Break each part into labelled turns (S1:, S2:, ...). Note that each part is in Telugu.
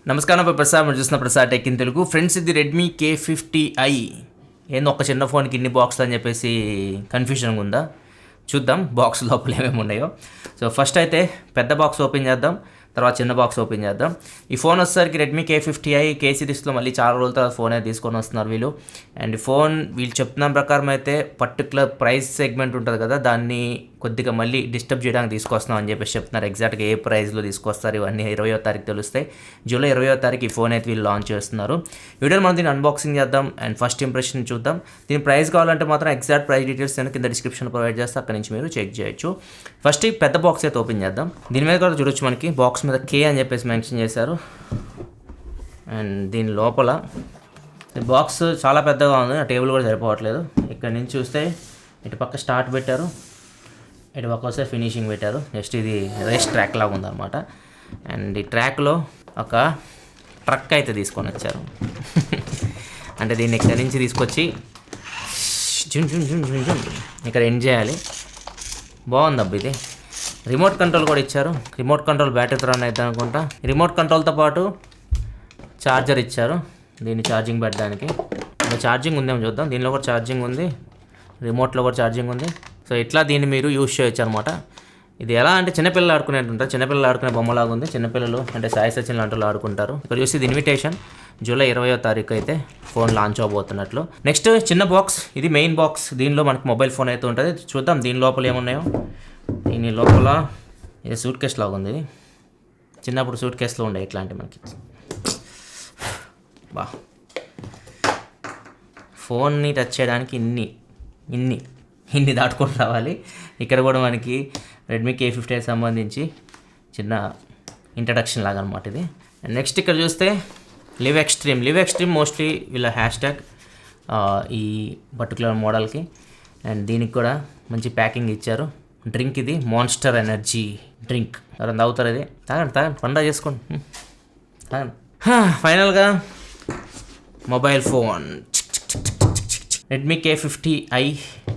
S1: నమస్కారం ప్రసాద్ మీరు చూస్తున్న Prasad tech in Telugu friends. ఇది రెడ్మీ K50i. ఏందో ఒక చిన్న ఫోన్కి ఇన్ని బాక్స్లు అని చెప్పేసి కన్ఫ్యూజన్గా ఉందా? చూద్దాం బాక్స్ లోపల ఏమేమి ఉన్నాయో. సో ఫస్ట్ అయితే పెద్ద బాక్స్ ఓపెన్ చేద్దాం, తర్వాత చిన్న బాక్స్ ఓపెన్ చేద్దాం. ఈ ఫోన్ వచ్చేసరికి రెడ్మీ K50i K సిరీస్లో మళ్ళీ చాలా రోజుల తర్వాత ఫోన్ అయితే తీసుకొని వస్తున్నారు వీళ్ళు. అండ్ ఫోన్ వీళ్ళు చెప్తున్న ప్రకారం అయితే పర్టికులర్ ప్రైస్ సెగ్మెంట్ ఉంటుంది కదా, దాన్ని కొద్దిగా మళ్ళీ డిస్టర్బ్ చేయడానికి తీసుకొస్తున్నాం అని చెప్పేసి చెప్తున్నారు. ఎగ్జాక్ట్గా ఏ ప్రైస్లో తీసుకొస్తారు ఇవన్నీ 20వ తారీఖు తెలుస్తాయి. జూలై 20వ తారీఖు ఈ ఫోన్ అయితే వీళ్ళు లాంచ్ చేస్తున్నారు. వీడియోలో మనం దీన్ని అన్బాక్సింగ్ చేద్దాం అండ్ ఫస్ట్ ఇంప్రెషన్ చూద్దాం. దీని ప్రైస్ కావాలంటే మాత్రం ఎగ్జాక్ట్ ప్రైస్ డీటెయిల్స్ నేను కింద డిస్క్రిప్షన్ ప్రొవైడ్ చేస్తే అక్కడ నుంచి మీరు చెక్ చేయొచ్చు. ఫస్ట్ ఈ పెద్ద బాక్స్ అయితే ఓపెన్ చేద్దాం. దీని మీద కూడా చూడొచ్చు, మనకి బాక్స్ మీద K అని చెప్పేసి మెన్షన్ చేశారు. అండ్ దీని లోపల బాక్స్ చాలా పెద్దగా ఉంది, ఆ టేబుల్ కూడా సరిపోవట్లేదు. ఇక్కడ నుంచి చూస్తే ఇటు పక్క స్టార్ట్ పెట్టారు, ఇటు పక్క వస్తే ఫినిషింగ్ పెట్టారు. జస్ట్ ఇది రేస్ ట్రాక్ లాగా ఉందన్నమాట. అండ్ ఈ ట్రాక్లో ఒక ట్రక్ అయితే తీసుకొని వచ్చారు. అంటే దీన్ని ఇక్కడ నుంచి తీసుకొచ్చి ఇక్కడ ఎండ్ చేయాలి. బాగుంది అబ్బా ఇది. రిమోట్ కంట్రోల్ కూడా ఇచ్చారు. రిమోట్ కంట్రోల్ బ్యాటరీతో రన్ అవుతుంది అనుకుంటా. రిమోట్ కంట్రోల్తో పాటు ఛార్జర్ ఇచ్చారు దీన్ని ఛార్జింగ్ పెట్టడానికి. ఛార్జింగ్ ఉందేమో చూద్దాం. దీనిలో కూడా ఛార్జింగ్ ఉంది, రిమోట్లో కూడా ఛార్జింగ్ ఉంది. సో ఇట్లా దీన్ని మీరు యూజ్ చేయొచ్చు అనమాట. ఇది ఎలా అంటే చిన్నపిల్లలు ఆడుకునేటుంటారు, చిన్నపిల్లలు ఆడుకునే బొమ్మలాగా ఉంది. చిన్నపిల్లలు అంటే సాయి సచిన్ లాంటి ఆడుకుంటారు. ఇక్కడ చూసి ఇది ఇన్విటేషన్. జూలై 20వ తారీఖు అయితే ఫోన్ లాంచ్ అవబోతున్నట్లు. నెక్స్ట్ చిన్న బాక్స్, ఇది మెయిన్ బాక్స్. దీనిలో మనకి మొబైల్ ఫోన్ అయితే ఉంటుంది. చూద్దాం దీని లోపల ఏమున్నాయో. దీని లోపల ఇది సూట్ కేస్ లాగా ఉంది. చిన్నప్పుడు సూట్ కేసులో ఉండే ఇట్లాంటి మనకి. బా, ఫోన్ని టచ్ చేయడానికి ఇన్ని దాటుకొని రావాలి. ఇక్కడ కూడా మనకి రెడ్మీ K50i సంబంధించి చిన్న ఇంట్రడక్షన్ లాగా అనమాట ఇది. అండ్ నెక్స్ట్ ఇక్కడ చూస్తే లివ్ ఎక్స్ట్రీమ్ మోస్ట్లీ వీళ్ళ హ్యాష్ ట్యాగ్ ఈ పర్టికులర్ మోడల్కి. అండ్ దీనికి కూడా మంచి ప్యాకింగ్ ఇచ్చారు. డ్రింక్ ఇది మాన్స్టర్ ఎనర్జీ డ్రింక్. ఎవరైనా తాగుతారు ఇది? తాగండి పండా చేసుకోండి, తాగండి. ఫైనల్గా మొబైల్ ఫోన్ రెడ్మీ K50i.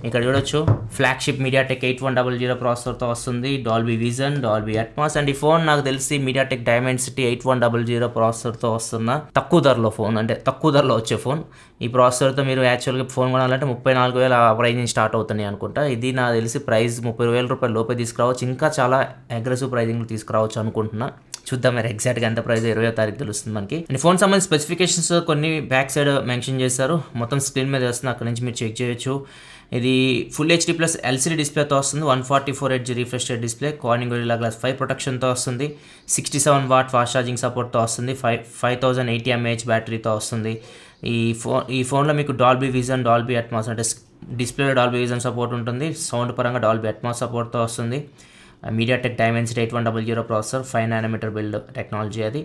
S1: ఇక్కడ చూడొచ్చు ఫ్లాగ్షిప్ మీడియాటెక్ 8100 ప్రాసెసర్తో వస్తుంది. Dolby vision, Dolby Atmos. And ఈ ఫోన్ నాకు తెలిసి మీడియాటెక్ డైమెన్సిటీ 8100 ప్రాసెసర్తో వస్తున్న తక్కువ ధరలో ఫోన్, అంటే తక్కువ ధరలో వచ్చే ఫోన్. ఈ ప్రాసెసర్తో మీరు యాక్చువల్గా ఫోన్ కొనాలంటే 34,000 ఆ ప్రైజ్ నుంచి స్టార్ట్ అవుతున్నాయి అనుకుంటా. ఇది నాకు తెలిసి ప్రైస్ 30,000 రూపాయల లోపే తీసుకురావచ్చు. ఇంకా చాలా అగ్రెసివ్ ప్రైజింగ్ తీసుకురావచ్చు అనుకుంటున్నా. చూద్దాం మరి ఎగ్జాక్ట్గా ఎంత ప్రైస్ 20వ తారీఖు తెలుస్తుంది మనకి. అండ్ ఫోన్ సంబంధించిన స్పెసిఫికేషన్స్ కొన్ని బ్యాక్ సైడ్ మెన్షన్ చేశారు. మొత్తం స్క్రీన్ మీద వస్తుంది, అక్కడ నుంచి మీరు చెక్ చేయొచ్చు. ఇది ఫుల్ HD ప్లస్ LCD డిస్ప్లేతో వస్తుంది. 144Hz refresh rate display, Corning Gorilla Glass 5 ప్రొటెక్షన్తో వస్తుంది. 67 వాట్ ఫాస్ట్ ఛార్జింగ్ సపోర్ట్తో వస్తుంది. 5080 mAh బ్యాటరీతో వస్తుంది. ఈ ఫోన్లో మీకు డాల్బీ విజన్, డాల్బీ అట్మాస్ అంటే డిస్ప్లేలో డాల్బీ విజన్ సపోర్ట్ ఉంటుంది. సౌండ్ పరంగా డాల్బీ అట్మాస్ సపోర్ట్తో వస్తుంది. MediaTek Dimensity 8100 processor, 5nm build technology అది.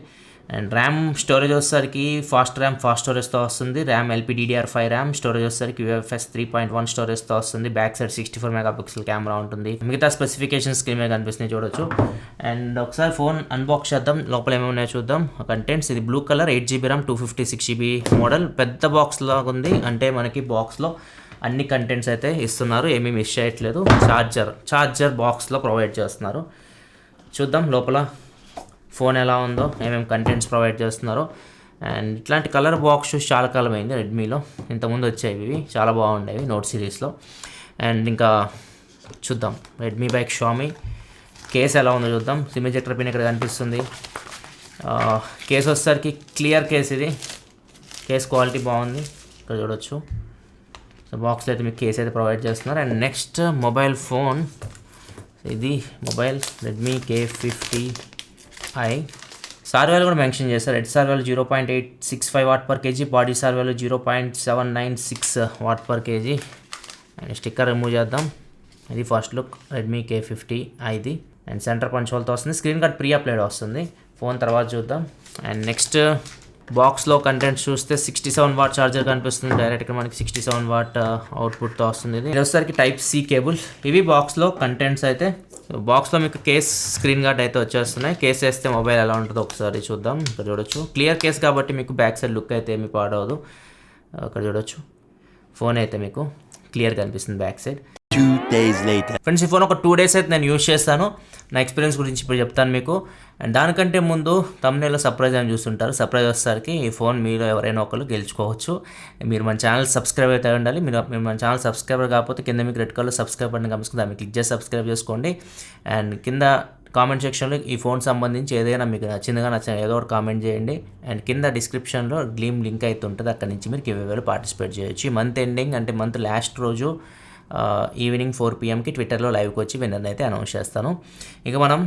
S1: అండ్ ర్యామ్ స్టోరేజ్ వచ్చేసరికి ఫాస్ట్ స్టోరేజ్తో వస్తుంది. RAM LPDDR5 RAM. స్టోరేజ్ వచ్చేసరికి UFS 3.1 స్టోరేజ్తో వస్తుంది. బ్యాక్ సైడ్ 64 మెగాపిక్సెల్ కెమెరా ఉంటుంది. మిగతా స్పెసిఫికేషన్స్ స్క్రీన్ మీద కనిపిస్తున్నాయి చూడొచ్చు. అండ్ ఒకసారి ఫోన్ అన్బాక్స్ చేద్దాం, లోపల ఏమేమి ఉన్నాయో చూద్దాం. కంటెంట్స్ ఇది blue colour, 8GB RAM, 256GB model. పెద్ద బాక్స్ లాగా ఉంది, అంటే మనకి బాక్స్లో అన్ని కంటెంట్స్ అయితే ఇస్తున్నారు, ఏమీ మిస్ చేయట్లేదు. ఛార్జర్ బాక్స్లో ప్రొవైడ్ చేస్తున్నారు. చూద్దాం లోపల ఫోన్ ఎలా ఉందో, ఏమేమి కంటెంట్స్ ప్రొవైడ్ చేస్తున్నారో. అండ్ ఇట్లాంటి కలర్ బాక్స్ చూసి చాలా కాలం అయింది రెడ్మీలో. ఇంతకుముందు వచ్చాయి ఇవి, చాలా బాగుండేవి నోట్ సిరీస్లో. అండ్ ఇంకా చూద్దాం రెడ్మీ బై షామీ. కేస్ ఎలా ఉందో చూద్దాం. సిమ్ ఎజెక్టర్ పిన్ ఇక్కడ కనిపిస్తుంది. కేస్ వచ్చేసరికి క్లియర్ కేస్ ఇది. కేస్ క్వాలిటీ బాగుంది, ఇక్కడ చూడొచ్చు. సో బాక్స్లో అయితే మీకు కేస్ అయితే ప్రొవైడ్ చేస్తున్నారు. అండ్ నెక్స్ట్ మొబైల్ ఫోన్, ఇది mobile Redmi K50i. SAR value కూడా మెన్షన్ చేస్తారు. Head SAR value 0.865 watt per KG, body SAR value 0.796 watt per KG. And sticker remove చేద్దాం. ఇది ఫస్ట్ లుక్ రెడ్మీ K50iది. అండ్ సెంటర్ పంచోల్తో వస్తుంది. స్క్రీన్ కార్డ్ ప్రీ అప్లైడ్ వస్తుంది. ఫోన్ తర్వాత చూద్దాం. అండ్ నెక్స్ట్ బాక్స్లో కంటెంట్స్ చూస్తే 67 వాట్ ఛార్జర్ కనిపిస్తుంది. డైరెక్ట్గా మనకి 67 వాట్ అవుట్పుట్తో వస్తుంది. ఇది వచ్చేసరికి Type-C కేబుల్. ఇవి బాక్స్లో కంటెంట్స్ అయితే. బాక్స్లో మీకు కేస్, స్క్రీన్ గార్డ్ అయితే వచ్చేస్తున్నాయి. కేస్ వేస్తే మొబైల్ ఎలా ఉంటుందో ఒకసారి చూద్దాం. ఇక్కడ చూడొచ్చు క్లియర్ కేస్ కాబట్టి మీకు బ్యాక్ సైడ్ లుక్ అయితే ఏమి పాడవదు. అక్కడ చూడొచ్చు ఫోన్ అయితే మీకు క్లియర్గా కనిపిస్తుంది back side.
S2: 2 days later.
S1: Friends, ఈ ఫోన్ ఒక 2 days అయితే నేను యూజ్ చేస్తాను. నా ఎక్స్పీరియన్స్ గురించి ఇప్పుడు చెప్తాను మీకు. అండ్ దానికంటే ముందు తమ్నేల్లో సర్ప్రైజ్ అని చూస్తుంటారు. సర్ప్రైజ్ వచ్చేసరికి ఈ ఫోన్ మీరు ఎవరైనా ఒకరు గెలుచుకోవచ్చు. మీరు మన ఛానల్ సబ్స్క్రైబ్ అయితే ఉండాలి. మీరు మన ఛానల్ సబ్స్క్రైబర్ కాకపోతే కింద మీకు రెడ్ కలర్ సబ్స్క్రైబ్ బటన్ కనిపిస్తుంది, దాన్ని క్లిక్ చేసి సబ్స్క్రైబ్ చేసుకోండి. అండ్ కింద కామెంట్ సెక్షన్లో ఈ ఫోన్ సంబంధించి ఏదైనా మీకు నచ్చిన ఏదో ఒకటి కామెంట్ చేయండి. అండ్ కింద డిస్క్రిప్షన్లో గ్లీమ్ లింక్ అయితే ఉంటుంది, అక్కడి నుంచి మీరు గివ్వేలో పార్టిసిపేట్ చేయొచ్చు. ఈ మంత్ ఎండింగ్ అంటే మంత్ లాస్ట్ రోజు ఈవినింగ్ 4 PM ట్విట్టర్లో లైవ్కి వచ్చి విన్నర్ని అయితే అనౌన్స్ చేస్తాను. ఇక మనం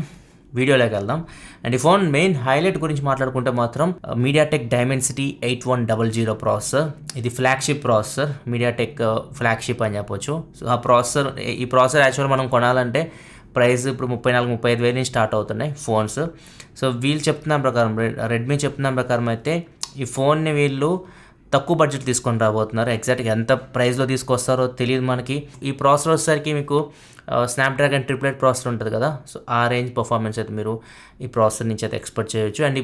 S1: వీడియోలోకి వెళ్దాం. అండ్ ఈ ఫోన్ మెయిన్ హైలైట్ గురించి మాట్లాడుకుంటే మాత్రం మీడియాటెక్ డైమెన్సిటీ 8100 ప్రాసెసర్. ఇది ఫ్లాగ్షిప్ ప్రాసెసర్, మీడియాటెక్ ఫ్లాగ్షిప్ అని చెప్పొచ్చు. సో ఈ ప్రాసెసర్ యాక్చువల్ మనం కొనాలంటే ప్రైస్ ఇప్పుడు 34-35 వేలు నుంచి స్టార్ట్ అవుతున్నాయి ఫోన్స్. సో వీళ్ళు చెప్తున్న ప్రకారం, రెడ్మీ చెప్తున్న ప్రకారం అయితే ఈ ఫోన్ని వీళ్ళు తక్కువ బడ్జెట్ తీసుకొని రాబోతున్నారు. ఎగ్జాక్ట్గా ఎంత ప్రైస్లో తీసుకొస్తారో తెలియదు మనకి. ఈ ప్రాసెసర్ వచ్చేసరికి మీకు స్నాప్డ్రాగన్ 888 ప్రాసెసర్ ఉంటుంది కదా, సో ఆ రేంజ్ పర్ఫార్మెన్స్ అయితే మీరు ఈ ప్రాసెసర్ నుంచి అయితే ఎక్స్పెక్ట్ చేయొచ్చు. అండ్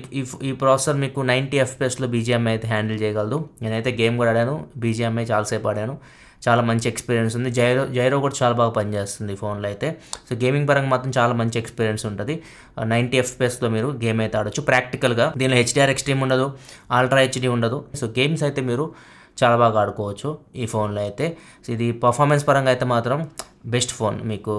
S1: ఈ ప్రాసెసర్ మీకు 90 FPS BGMI అయితే హ్యాండిల్ చేయగలదు. నేనైతే గేమ్ కూడా ఆడాను, BGMI చాలాసేపు ఆడాను, చాలా మంచి ఎక్స్పీరియన్స్ ఉంది. జైరో కూడా చాలా బాగా పనిచేస్తుంది ఈ ఫోన్లో అయితే. సో గేమింగ్ పరంగా మాత్రం చాలా మంచి ఎక్స్పీరియన్స్ ఉంటుంది. 90 FPSలో మీరు గేమ్ అయితే ఆడొచ్చు ప్రాక్టికల్గా. దీనిలో HDR ఎక్స్ట్రీమ్ ఉండదు, అల్ట్రా HD ఉండదు. సో గేమ్స్ అయితే మీరు చాలా బాగా ఆడుకోవచ్చు ఈ ఫోన్లో అయితే. సో ఇది పర్ఫార్మెన్స్ పరంగా అయితే మాత్రం బెస్ట్ ఫోన్, మీకు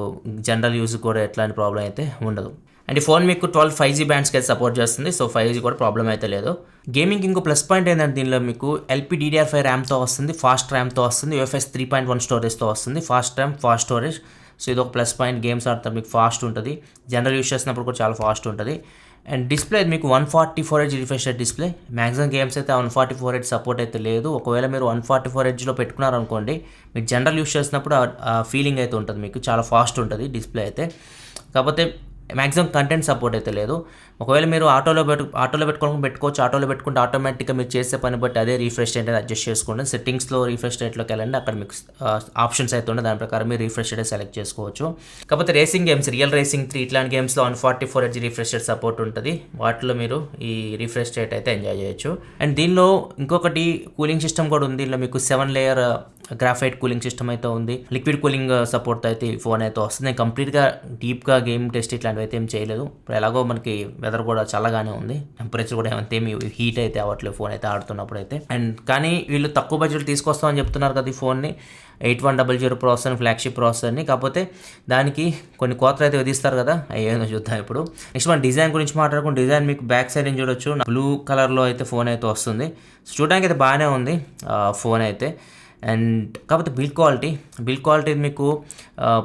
S1: జనరల్ యూజ్ కూడా ఎట్లాంటి ప్రాబ్లం అయితే ఉండదు. అండ్ ఈ ఫోన్ మీకు 12 5G బ్యాండ్స్కి అయితే సపోర్ట్ చేస్తుంది. సో 5G కూడా ప్రాబ్లం అయితే లేదు. గేమింగ్ ఇంకో ప్లస్ పాయింట్ ఏంటంటే దీనిలో మీకు LPDDR5 ర్యామ్తో వస్తుంది, ఫాస్ట్ ర్యామ్తో వస్తుంది, UFS 3.1 స్టోరేజ్తో వస్తుంది. Fast RAM, fast storage. So ఇది ఒక ప్లస్ పాయింట్. గేమ్స్ ఆడతారు మీకు ఫాస్ట్ ఉంటుంది, జనరల్ యూస్ చేసినప్పుడు కూడా చాలా ఫాస్ట్ ఉంటుంది. అండ్ డిస్ప్లే మీకు 144Hz refresh rate display. Maximum games అయితే 144Hz సపోర్ట్ అయితే లేదు. ఒకవేళ మీరు 144Hzలో పెట్టుకున్నారనుకోండి, మీరు జనరల్ యూస్ చేసినప్పుడు ఆ ఫీలింగ్ అయితే ఉంటుంది, మీకు చాలా ఫాస్ట్ ఉంటుంది డిస్ప్లే అయితే. కాకపోతే మ్యాక్సిమం కంటెంట్ సపోర్ట్ అయితే లేదు. ఒకవేళ మీరు ఆటోలో పెట్టుకోవచ్చు. ఆటోలో పెట్టుకుంటే ఆటోమేటిక్గా మీరు చేసే పని బట్టి అదే రీఫ్రెష్ రేట్ అయితే అడ్జస్ట్ చేసుకోండి. సెట్టింగ్స్లో రీఫ్రెష్ రేట్లోకి వెళ్ళండి, అక్కడ మీకు ఆప్షన్స్ అయితే ఉంటాయి, దాని ప్రకారం మీరు రీఫ్రెష్ రేట్ సెలెక్ట్ చేసుకోవచ్చు. కాకపోతే రేసింగ్ గేమ్స్, రియల్ రేసింగ్ 3 ఇట్లాంటి గేమ్స్లో 144Hz రిఫ్రెష్ రేట్ సపోర్ట్ ఉంటుంది. వాటిలో మీరు ఈ రిఫ్రెష్ రేట్ అయితే ఎంజాయ్ చేయొచ్చు. అండ్ దీనిలో ఇంకొకటి కూలింగ్ సిస్టమ్ కూడా ఉంది. దీనిలో మీకు 7 లేయర్ గ్రాఫైట్ కూలింగ్ సిస్టమ్ అయితే ఉంది. లిక్విడ్ కూలింగ్ సపోర్ట్ అయితే ఈ ఫోన్ అయితే వస్తుంది. నేను కంప్లీట్గా డీప్గా గేమ్ టెస్ట్ ఇట్లాంటివి అయితే ఏం చేయలేదు. ఇప్పుడు ఎలాగో మనకి వెదర్ కూడా చల్లగానే ఉంది, టెంపరేచర్ కూడా ఏమి హీట్ అయితే అవ్వట్లేదు ఫోన్ అయితే ఆడుతున్నప్పుడు అయితే. అండ్ కానీ వీళ్ళు తక్కువ బడ్జెట్ తీసుకొస్తామని చెప్తున్నారు కదా ఈ ఫోన్ని, 8100 ప్రాసెసర్, ఫ్లాగ్షిప్ ప్రాసెసర్ని. కాకపోతే దానికి కొన్ని కోతలు అయితే విధిస్తారు కదా, అయ్యేదో చూద్దాం ఇప్పుడు. నెక్స్ట్ మన డిజైన్ గురించి మాట్లాడుకుంటే, డిజైన్ మీకు బ్యాక్ సైడ్ నుంచి చూడొచ్చు, బ్లూ కలర్లో అయితే ఫోన్ అయితే వస్తుంది. చూడడానికి అయితే బాగానే ఉంది ఫోన్ అయితే. అండ్ కాకపోతే బిల్డ్ క్వాలిటీ మీకు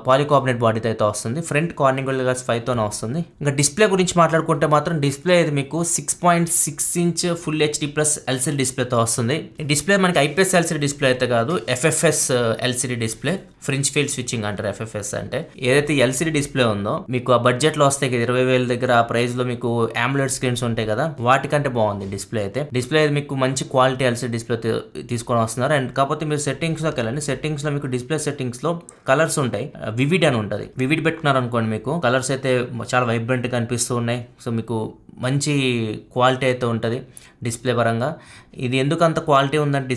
S1: పాలికార్బోనేట్ బాడీతో అయితే వస్తుంది. ఫ్రంట్ కార్నింగ్ గ్లాస్ 5తోనే వస్తుంది. ఇంకా డిస్ప్లే గురించి మాట్లాడుకుంటే మాత్రం డిస్ప్లే ఇది మీకు 6.6 inch full HD plus LCD డిస్ప్లేతో వస్తుంది. ఈ డిస్ప్లే మనకి IPS LCD డిస్ప్లే అయితే కాదు, FFS LCD display, fringe field switching అంటారు FFS అంటే. ఏదైతే LCD డిస్ప్లే ఉందో మీకు ఆ బడ్జెట్లో వస్తాయి కదా 20,000 దగ్గర, ఆ ప్రైస్లో మీకు AMOLED స్క్రీన్స్ ఉంటాయి కదా, వాటికంటే బాగుంది డిస్ప్లే అయితే. డిస్ప్లే మీకు మంచి క్వాలిటీ LCD డిస్ప్లే తీసుకొని వస్తున్నారు. అండ్ కాకపోతే మీరు సెట్టింగ్స్లోకి వెళ్ళండి. సెట్టింగ్స్లో మీకు డిస్ప్లే సెట్టింగ్స్లో కలర్స్ ఉంటాయి, వివిడ్ అని ఉంటుంది. వివిడ్ పెట్టుకున్నారనుకోండి మీకు కలర్స్ అయితే చాలా వైబ్రెంట్గా కనిపిస్తూ ఉన్నాయి. సో మీకు మంచి క్వాలిటీ అయితే ఉంటుంది డిస్ప్లే పరంగా. ఇది ఎందుకు అంత క్వాలిటీ ఉందంటే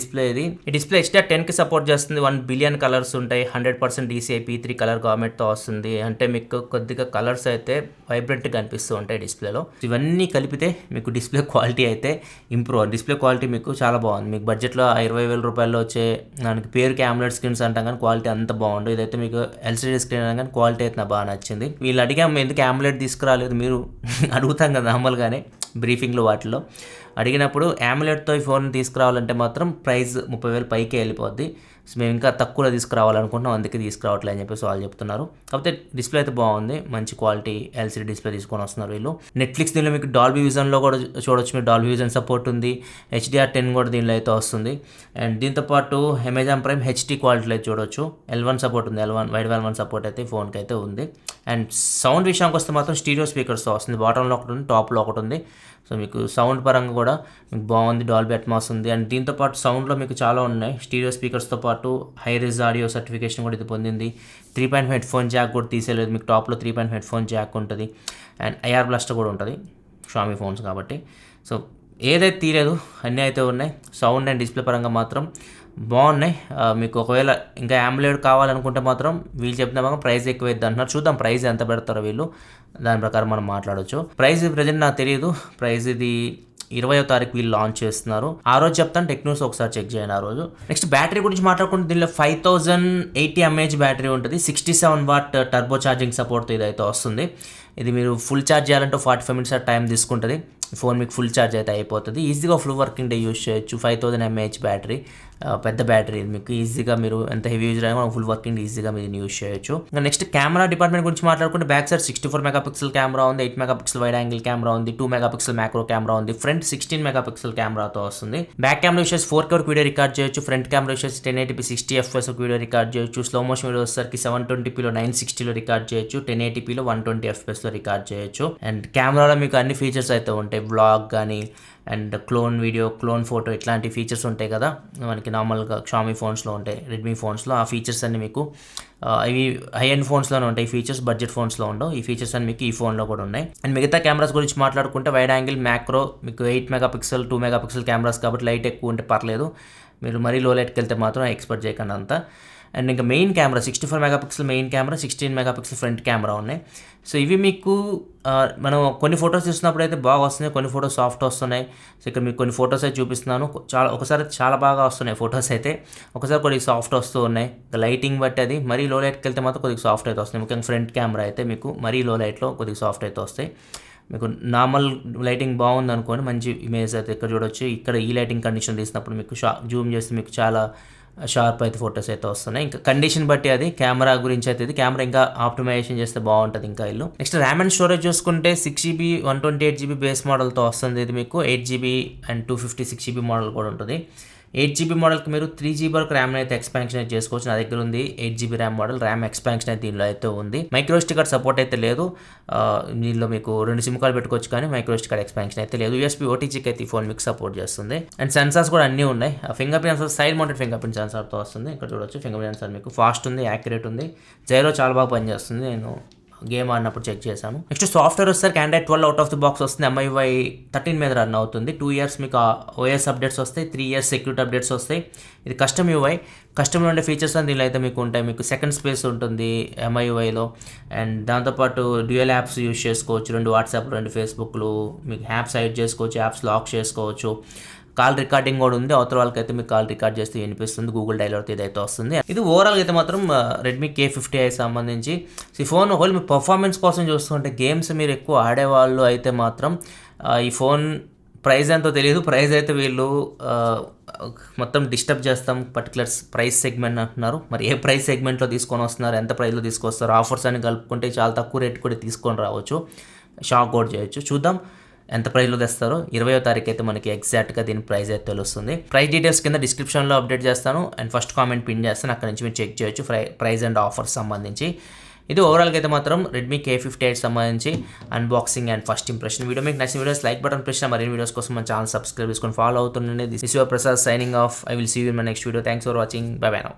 S1: ఈ డిస్ప్లే HDR10కి సపోర్ట్ చేస్తుంది. 1 బిలియన్ కలర్స్ ఉంటాయి, 100% DCI P3 కలర్ గవర్నమెంట్తో వస్తుంది. అంటే మీకు కొద్దిగా కలర్స్ అయితే వైబ్రెంట్గా కనిపిస్తూ ఉంటాయి డిస్ప్లేలో. ఇవన్నీ కలిపితే మీకు డిస్ప్లే క్వాలిటీ అయితే ఇంప్రూవ్. డిస్ప్లే క్వాలిటీ మీకు చాలా బాగుంది. మీకు బడ్జెట్లో 20,000 రూపాయల్లో వచ్చే దానికి పేరుకి AMOLED స్క్రీన్స్ అంటాం కానీ క్వాలిటీ అంత బాగుండు. ఇదైతే మీకు LCD స్క్రీన్ అన్నా కానీ క్వాలిటీ అయితే నాకు బాగా నచ్చింది. వీళ్ళు అడిగాము ఎందుకు AMOLED తీసుకురాలేదు, మీరు అడుగుతాం కదా నార్మల్గానే బ్రీఫింగ్లో వాటిలో అడిగినప్పుడు. AMOLEDతో ఈ ఫోన్ తీసుకురావాలంటే మాత్రం ప్రైస్ 30,000 పైకే వెళ్ళిపోద్ది. సో మేము ఇంకా తక్కువలో తీసుకురావాలనుకుంటున్నాం, అందుకే తీసుకురావట్లేదు అని చెప్పేసి వాళ్ళు చెప్తున్నారు. కాకపోతే డిస్ప్లే అయితే బాగుంది, మంచి క్వాలిటీ LCD డిస్ప్లే తీసుకొని వస్తున్నారు వీళ్ళు. నెట్ఫ్లిక్స్ దీనిలో మీకు డాల్బీ విజన్లో కూడా చూడొచ్చు, మీరు డాల్బీ విజన్ సపోర్ట్ ఉంది. HDR10 కూడా దీనిలో అయితే వస్తుంది. అండ్ దీంతోపాటు అమెజాన్ ప్రైమ్ HD క్వాలిటీలో అయితే చూడొచ్చు. L1 సపోర్ట్ ఉంది, వైడ్ L1 సపోర్ట్ అయితే ఫోన్కి అయితే ఉంది. అండ్ సౌండ్ విషయానికి వస్తే మాత్రం స్టీరియో స్పీకర్స్తో వస్తుంది. బాటంలో ఒకటి ఉంది, టాప్లో ఒకటి ఉంది. సో మీకు సౌండ్ పరంగా కూడా మీకు బాగుంది, డాల్బీ అట్మాస్ ఉంది. అండ్ దీంతోపాటు సౌండ్లో మీకు చాలా ఉన్నాయి. స్టీరియో స్పీకర్స్తో పాటు హై రిజ్ ఆడియో సర్టిఫికేషన్ కూడా ఇది పొందింది. 3.5 హెడ్ఫోన్ జాక్ కూడా తీసేయలేదు, మీకు టాప్లో 3.5 హెడ్ఫోన్ జాక్ ఉంటుంది. అండ్ IR బ్లాస్టర్ కూడా ఉంటుంది, షామీ ఫోన్స్ కాబట్టి. సో ఏదైతే తీయలేదు అన్నీ అయితే ఉన్నాయి. సౌండ్ అండ్ డిస్ప్లే పరంగా మాత్రం బాగున్నాయి. మీకు ఒకవేళ ఇంకా AMOLED కావాలనుకుంటే మాత్రం వీళ్ళు చెప్పిన బాగా ప్రైస్ ఎక్కువ అవుతుంది అంటున్నారు. చూద్దాం ప్రైస్ ఎంత పెడతారో వీళ్ళు, దాని ప్రకారం మనం మాట్లాడవచ్చు. ప్రైస్ ప్రజెంట్ నాకు తెలియదు. ప్రైస్ ఇది 20వ తారీఖు వీళ్ళు లాంచ్ చేస్తున్నారు. ఆ రోజు చెప్తాను, టెక్న్యూస్ ఒకసారి చెక్ చేయండి ఆ రోజు. నెక్స్ట్ బ్యాటరీ గురించి మాట్లాడుకుంటే దీనిలో 5080 mAh బ్యాటరీ ఉంటుంది. 67 వాట్ టర్బో ఛార్జింగ్ సపోర్ట్ ఇదైతే వస్తుంది. ఇది మీరు ఫుల్ ఛార్జ్ చేయాలంటే 45 minutes టైం తీసుకుంటుంది. ఫోన్ మీకు ఫుల్ ఛార్జ్ అయితే అయిపోతుంది. ఈజీగా ఫుల్ వర్కింగ్ డే యూస్ చేయొచ్చు. 5000 mAh బ్యాటరీ, పెద్ద బ్యాటరీ. మీకు ఈజీగా మీరు ఎంత హెవీ యూజ్ అయినా ఫుల్ వర్కింగ్ ఈజీగా మీరు యూస్ చేయొచ్చు. నెక్స్ట్ కెమెరా డిపార్ట్మెంట్ గురించి మాట్లాడుకుంటే బ్యాక్ సైడ్ 64 మెగాపిక్సెల్ కెమెరా ఉంది, 8 మెగాపిక్సెల్ వైడ్ యాంగిల్ కెమెరా ఉంది, 2 మెగాపిక్సెల్ మ్యాక్రో కెమెరా ఉంది, ఫ్రంట్ 16 మెగాపిక్సెల్ కెమెరాతో వస్తుంది. బ్యాక్ కెమెరా యూస్ 4K వరకు వీడియో రికార్డ్ చేయొచ్చు. Front camera use 1080p 60 FPS video record చేయొచ్చు. స్లో మోషన్ వీడియో వచ్చేసరికి 720pలో 960లో రికార్డ్ చేయొచ్చు. 1080pలో 120 FPSలో రికార్డ్ చేయొచ్చు. అండ్ కెమెరాలో మీకు అన్ని ఫీచర్స్ అయితే ఉంటాయి. వ్లాగ్ కానీ and clone video, clone photo ఇట్లాంటి ఫీచర్స్ ఉంటాయి కదా మనకి నార్మల్గా షామీ ఫోన్స్లో ఉంటాయి, రెడ్మీ ఫోన్స్లో. ఆ ఫీచర్స్ అన్ని మీకు ఇవి హై ఎండ్ ఫోన్స్లోనే ఉంటాయి. ఈ ఫీచర్స్ బడ్జెట్ ఫోన్స్లో ఉండవు. ఈ ఫీచర్స్ అన్ని మీకు ఈ ఫోన్లో కూడా ఉన్నాయి. అండ్ మిగతా కెమెరాస్ గురించి మాట్లాడుకుంటే వైడ్ యాంగిల్, మ్యాక్రో మీకు 8 మెగాపిక్సెల్ 2 మెగాపిక్సెల్ కెమెరాస్ కాబట్టి లైట్ ఎక్కువ ఉంటే పర్లేదు. మీరు మరీ లో లైట్కి వెళ్తే మాత్రం ఎక్స్పెక్ట్ చేయకండి అంతా. అండ్ ఇంకా main camera 64 megapixel main camera, 16 megapixel front camera ఉన్నాయి. సో ఇవి మీకు మనం కొన్ని ఫొటోస్ చూసినప్పుడు అయితే బాగా వస్తున్నాయి, కొన్ని ఫొటోస్ సాఫ్ట్ వస్తున్నాయి. సో ఇక్కడ మీకు కొన్ని ఫొటోస్ అయితే చూపిస్తున్నాను. ఒకసారి చాలా బాగా వస్తున్నాయి ఫొటోస్ అయితే, ఒకసారి కొద్దిగా సాఫ్ట్ వస్తూ ఉన్నాయి. లైటింగ్ బట్టి అది మరీ లో లైట్కి వెళ్తే మాత్రం కొద్దిగా సాఫ్ట్ అయితే వస్తున్నాయి. ముఖ్యంగా ఫ్రంట్ కెమెరా అయితే మీకు మరీ లో లైట్లో కొద్దిగా సాఫ్ట్ అయితే వస్తాయి. మీకు నార్మల్ లైటింగ్ బాగుంది అనుకోండి, మంచి ఇమేజ్ అయితే ఇక్కడ చూడొచ్చు. ఇక్కడ ఈ లైటింగ్ కండిషన్ తీసినప్పుడు మీకు జూమ్ చేస్తే మీకు చాలా షార్ప్ అయితే ఫొటోస్ అయితే వస్తున్నాయి. ఇంకా కండిషన్ బట్టి అది కెమెరా గురించి అయితే ఇది కెమెరా ఇంకా ఆప్టిమైజేషన్ చేస్తే బాగుంటుంది ఇంకా ఇల్లు. నెక్స్ట్ ర్యామ్ అండ్ స్టోరేజ్ చూసుకుంటే 6GB 128GB బేస్ మోడల్తో వస్తుంది. ఇది మీకు 8GB అండ్ 256GB మోడల్ కూడా ఉంటుంది. 8GB మోడల్కి మీరు 3GB వరకు ర్యామ్ అయితే ఎక్స్పాన్షన్ అయితే చేసుకోవచ్చు. నా దగ్గర ఉంది 8GB RAM model. RAM expansion అయితే దీనిలో అయితే ఉంది. మైక్రో SD కార్డ్ సపోర్ట్ అయితే లేదు. దీనిలో మీకు 2 సిమ్ కార్డు పెట్టుకోవచ్చు, కానీ మైక్రో SD కార్డ్ ఎక్స్పాన్షన్ అయితే లేదు. USB OTGకి అయితే ఈ ఫోన్ మీకు సపోర్ట్ చేస్తుంది. అండ్ సెన్సార్స్ కూడా అన్నీ ఉన్నాయి. Finger print sensor, side mounted finger print సెన్సార్తో వస్తుంది. ఇక్కడ చూడొచ్చు ఫింగర్ ప్రింట్ సెన్సార్ మీకు ఫాస్ట్ ఉంది, యాక్యురేట్ ఉంది. జైరో చాలా బాగా పనిచేస్తుంది. నేను గేమ్ ఆడినప్పుడు చెక్ చేశాను. నెక్స్ట్ సాఫ్ట్వేర్ వచ్చేసరికి Android 12 out of the box వస్తుంది. MIUI 13 మీద రన్ అవుతుంది. 2 years మీకు OS అప్డేట్స్ వస్తాయి, 3 years సెక్యూరిటీ అప్డేట్స్ వస్తాయి. ఇది కస్టమ్ UI. కస్టమ్లో ఉండే ఫీచర్స్ అని దీనిలో అయితే మీకు ఉంటాయి. మీకు సెకండ్ స్పేస్ ఉంటుంది MIUIలో. అండ్ దాంతోపాటు డ్యూయల్ యాప్స్ యూజ్ చేసుకోవచ్చు. 2 WhatsApp 2 Facebookలు, మీకు యాప్స్ హైడ్ చేసుకోవచ్చు, యాప్స్ లాక్ చేసుకోవచ్చు. కాల్ రికార్డింగ్ కూడా ఉంది. అవతల వాళ్ళకైతే మీకు కాల్ రికార్డ్ చేస్తే వినిపిస్తుంది. గూగుల్ డైలాగ్ ఇదైతే వస్తుంది. ఇది ఓవరాల్గా అయితే మాత్రం రెడ్మీ K50i సంబంధించి ఈ ఫోన్ ఒకవేళ మీ పర్ఫార్మెన్స్ కోసం చూస్తుంటే, గేమ్స్ మీరు ఎక్కువ ఆడేవాళ్ళు అయితే మాత్రం ఈ ఫోన్ ప్రైస్ ఎంతో తెలియదు. ప్రైస్ అయితే వీళ్ళు మొత్తం డిస్టర్బ్ చేస్తాం పర్టికులర్ ప్రైస్ సెగ్మెంట్ అంటున్నారు. మరి ఏ ప్రైస్ సెగ్మెంట్లో తీసుకొని వస్తున్నారు, ఎంత ప్రైస్లో తీసుకొస్తారు, ఆఫర్స్ అని కలుపుకుంటే చాలా తక్కువ రేట్ కూడా తీసుకొని రావచ్చు, షాక్ అవుట్ చేయొచ్చు. చూద్దాం ఎంత ప్రైస్లో తెస్తారో. 20వ తారీఖు అయితే మనకి ఎగ్జాక్ట్గా దీని ప్రైస్ అయితే తెలుస్తుంది. ప్రైస్ డీటెయిల్స్ కింద డిస్క్రిప్షన్లో అప్డేట్ చేస్తాను. అండ్ ఫస్ట్ కామెంట్ పిన్ చేస్తాను, అక్కడ నుంచి మీరు చెక్ చేయొచ్చు ప్రైస్ అండ్ ఆఫర్స్ సంబంధించి. ఇది ఓవరాల్గా అయితే మాత్రం రెడ్మీ K50i సంబంధించి unboxing and first impression video. మీకు నచ్చిన వీడియోస్ లైక్ బటన్ ప్రెస్ చేసిన మరిన్ని వీడియోస్ కోసం మన ఛానల్ సబ్స్క్రైబ్ చేసుకొని ఫాలో అవుతుండండి. This your Prasad signing off. I will see you in my next video. Thanks for watching. Bye bye now.